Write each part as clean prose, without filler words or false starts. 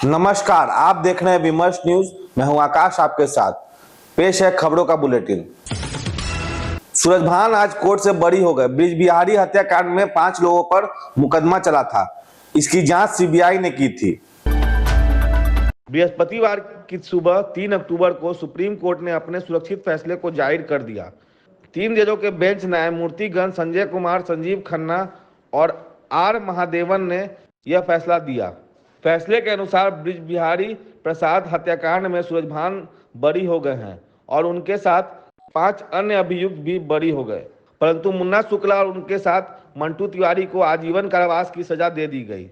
नमस्कार, आप देख रहे हैं विमर्श न्यूज। मैं हूं आकाश, आपके साथ पेश है खबरों का बुलेटिन। सूरजभान आज कोर्ट से बरी हो गए। ब्रिज बिहारी हत्याकांड में 5 लोगों पर मुकदमा चला था। इसकी जांच सीबीआई ने की थी। बृहस्पतिवार की सुबह 3 अक्टूबर को सुप्रीम कोर्ट ने अपने सुरक्षित फैसले को जाहिर कर दिया। 3 जजों के बेंच न्यायमूर्तिगण संजय कुमार, संजीव खन्ना और आर महादेवन ने यह फैसला दिया। फैसले के अनुसार ब्रिज बिहारी प्रसाद हत्याकांड में सूरजभान बरी हो गए हैं और उनके साथ 5 अन्य अभियुक्त भी बरी हो गए, परंतु मुन्ना शुक्ला और उनके साथ मंटू तिवारी को आजीवन कारावास की सजा दे दी गई।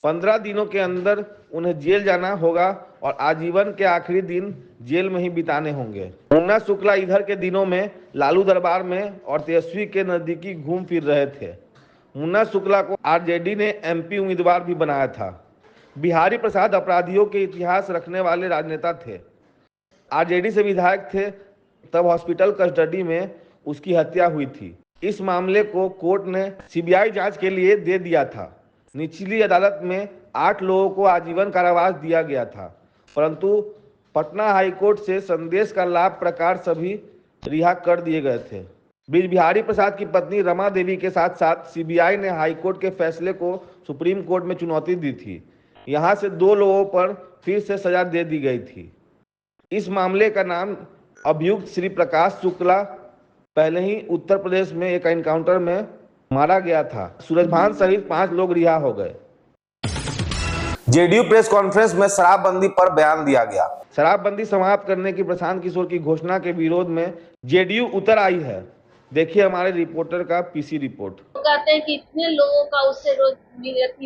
15 दिनों के अंदर उन्हें जेल जाना होगा और आजीवन के आखिरी दिन जेल में ही बिताने होंगे। मुन्ना शुक्ला इधर के दिनों में लालू दरबार में और तेजस्वी के नजदीकी घूम फिर रहे थे। मुन्ना शुक्ला को आरजेडी ने एमपी उम्मीदवार भी बनाया था। बिहारी प्रसाद अपराधियों के इतिहास रखने वाले राजनेता थे। आरजेडी से विधायक थे, तब हॉस्पिटल कस्टडी में उसकी हत्या हुई थी। इस मामले को कोर्ट ने सीबीआई जांच के लिए दे दिया था। निचली अदालत में 8 लोगों को आजीवन कारावास दिया गया था, परंतु पटना हाईकोर्ट से संदेश का लाभ प्रकार सभी रिहा कर दिए गए थे। ब्रिज बिहारी प्रसाद की पत्नी रमा देवी के साथ साथ सीबीआई ने हाईकोर्ट के फैसले को सुप्रीम कोर्ट में चुनौती दी थी। यहां से 2 लोगों पर फिर से सजा दे दी गई थी। इस मामले का नाम अभियुक्त श्री प्रकाश शुक्ला पहले ही उत्तर प्रदेश में एक एनकाउंटर में मारा गया था। सूरजभान सहित 5 लोग रिहा हो गए। जेडीयू प्रेस कॉन्फ्रेंस में शराबबंदी पर बयान दिया गया। शराबबंदी समाप्त करने की प्रशांत किशोर की घोषणा के विरोध में जेडीयू उतर आई है। देखिए हमारे रिपोर्टर का पीसी रिपोर्ट। कहते हैं कि इतने लोगों का उससे रोजगार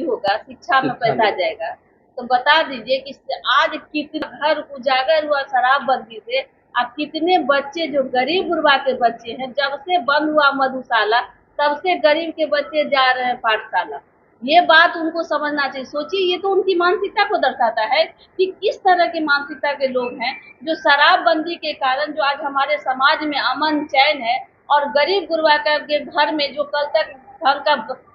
होगा, शिक्षा में पैसा जाएगा, तो बता दीजिए कि आज कितने घर उजागर हुआ शराबबंदी से। अब कितने बच्चे जो गरीब गुरबा के बच्चे हैं, जब से बंद हुआ मधुशाला तब से गरीब के बच्चे जा रहे हैं पाठशाला। ये बात उनको समझना चाहिए। सोचिए, ये तो उनकी मानसिकता को दर्शाता है कि किस तरह की मानसिकता के लोग हैं जो शराबबंदी के कारण जो आज हमारे समाज में अमन चैन है और गरीब गुरबा के घर में जो कल तक ढंग का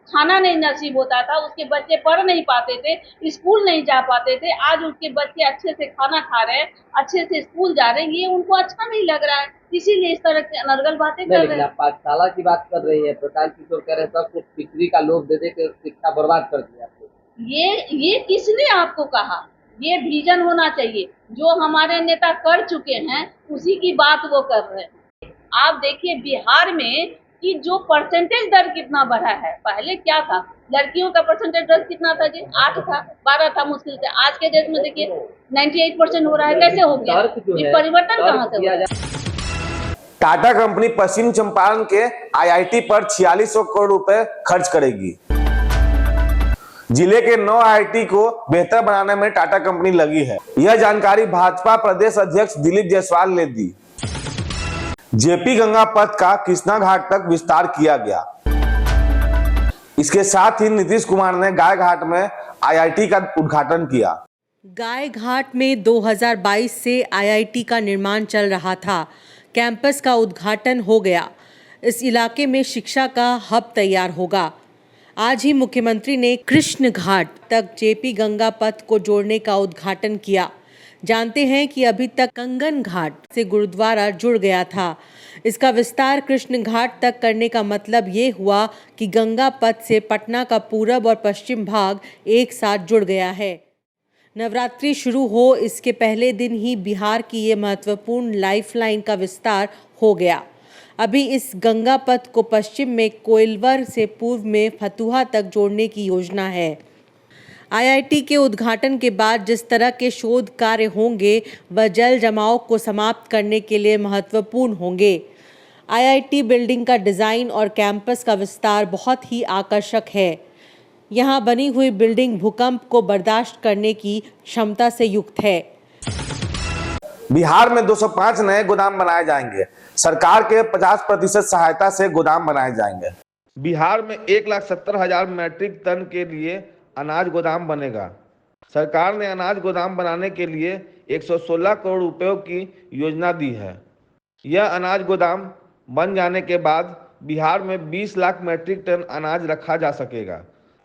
खाना नहीं नसीब होता था, उसके बच्चे पढ़ नहीं पाते थे, स्कूल नहीं जा पाते थे, आज उसके बच्चे अच्छे से खाना खा रहे हैं, अच्छे से स्कूल जा रहे हैं। ये उनको अच्छा नहीं लग रहा है, इसीलिए इस तरह की अनर्गल बातें कर रहे हैं। पाठशाला की बात कर रही है, प्रकाश किशोर कह रहे सब कुछ बिक्री का लोभ दे के शिक्षा बर्बाद कर दिया। ये किसने आपको कहा? ये विजन होना चाहिए। जो हमारे नेता कर चुके हैं उसी की बात वो कर रहे हैं। आप देखिए बिहार में कि जो परसेंटेज दर कितना बढ़ा है। पहले क्या था, लड़कियों का परसेंटेज दर कितना था जी? 8 था, 12 था मुश्किल से। आज के डेट में देखिए 98% हो रहा है। कैसे हो गया? ये परिवर्तन कहाँ से हुआ? टाटा कंपनी पश्चिम चंपारण के आईआईटी पर 4600 करोड़ रुपए खर्च करेगी। जिले के 9 आईआईटी को बेहतर बनाने में टाटा कंपनी लगी है। यह जानकारी भाजपा प्रदेश अध्यक्ष दिलीप जायसवाल ने दी। जेपी गंगा पथ का कृष्णा घाट तक विस्तार किया गया। इसके साथ ही नीतीश कुमार ने गाय घाट में आईआईटी का उद्घाटन किया। गाय घाट में 2022 से आईआईटी का निर्माण चल रहा था। कैंपस का उद्घाटन हो गया। इस इलाके में शिक्षा का हब तैयार होगा। आज ही मुख्यमंत्री ने कृष्ण घाट तक जेपी गंगा पथ को जोड़ने का उद्घाटन किया। जानते हैं कि अभी तक कंगन घाट से गुरुद्वारा जुड़ गया था। इसका विस्तार कृष्ण घाट तक करने का मतलब ये हुआ कि गंगा पथ से पटना का पूरब और पश्चिम भाग एक साथ जुड़ गया है। नवरात्रि शुरू हो इसके पहले दिन ही बिहार की ये महत्वपूर्ण लाइफलाइन का विस्तार हो गया। अभी इस गंगा पथ को पश्चिम में कोइलवर से पूर्व में फतुहा तक जोड़ने की योजना है। आईआईटी के उद्घाटन के बाद जिस तरह के शोध कार्य होंगे वह जल जमाव को समाप्त करने के लिए महत्वपूर्ण होंगे। आईआईटी बिल्डिंग का डिज़ाइन और कैंपस का विस्तार बहुत ही आकर्षक है। यहाँ बनी हुई बिल्डिंग भूकंप को बर्दाश्त करने की क्षमता से युक्त है। बिहार में 205 नए गोदाम बनाए जाएंगे। सरकार के 50% सहायता से गोदाम बनाए जाएंगे। बिहार में 1,70,000 मैट्रिक टन के लिए अनाज गोदाम बनेगा। सरकार ने अनाज गोदाम बनाने के लिए 116 करोड़ रुपयों की योजना दी है। यह अनाज गोदाम बन जाने के बाद बिहार में 20 लाख मैट्रिक टन अनाज रखा जा सकेगा।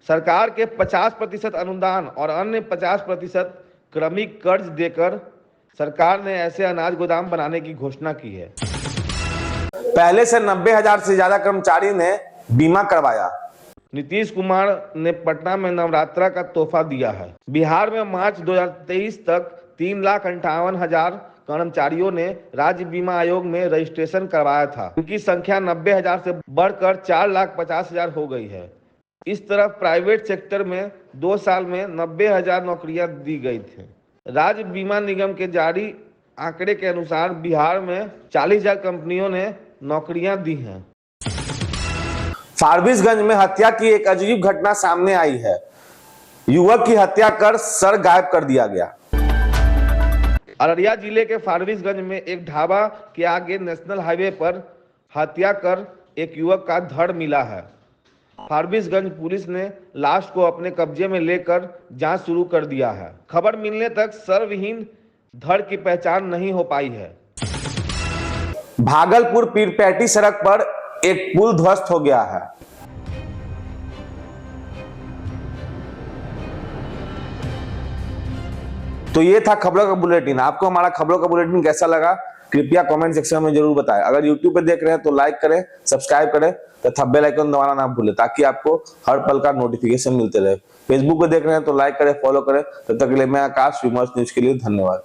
सरकार के 50% अनुदान और अन्य 50% क्रमिक कर्ज देकर सरकार ने ऐसे अनाज गोदाम बनाने की घोषणा की है। पहले से 90,000 से ज्यादा कर्मचारी ने बीमा करवाया। नीतीश कुमार ने पटना में नवरात्रा का तोहफा दिया है। बिहार में मार्च 2023 तक 3,58,000 कर्मचारियों ने राज्य बीमा आयोग में रजिस्ट्रेशन करवाया था। उनकी संख्या 90,000 से बढ़कर 4,50,000 हो गई है। इस तरफ प्राइवेट सेक्टर में 2 साल में 90,000 नौकरियां दी गई थी। राज्य बीमा निगम के जारी आंकड़े के अनुसार बिहार में 40,000 कंपनियों ने नौकरियां दी हैं। फारबिसगंज में हत्या की एक अजीब घटना सामने आई है। युवक की हत्या कर सर गायब कर दिया गया। अररिया जिले के फारबिसगंज में एक ढाबा के आगे नेशनल हाईवे पर हत्या कर एक युवक का धड़ मिला है। फारबिसगंज पुलिस ने लाश को अपने कब्जे में लेकर जांच शुरू कर दिया है। खबर मिलने तक सर्वहीन धड़ की पहचान नहीं हो पाई है। भागलपुर पीरपैंती सड़क पर एक पुल ध्वस्त हो गया है। तो ये था खबरों का बुलेटिन। आपको हमारा खबरों का बुलेटिन कैसा लगा कृपया कमेंट सेक्शन में जरूर बताएं। अगर YouTube पे देख रहे हैं तो लाइक करें, सब्सक्राइब करें तथा बेल आइकन दबाना ना भूलें ताकि आपको हर पल का नोटिफिकेशन मिलते रहे। फेसबुक पे देख रहे हैं तो लाइक करें, फॉलो करें। तब तक के लिए मैं आकाश, विमर्श न्यूज के लिए धन्यवाद।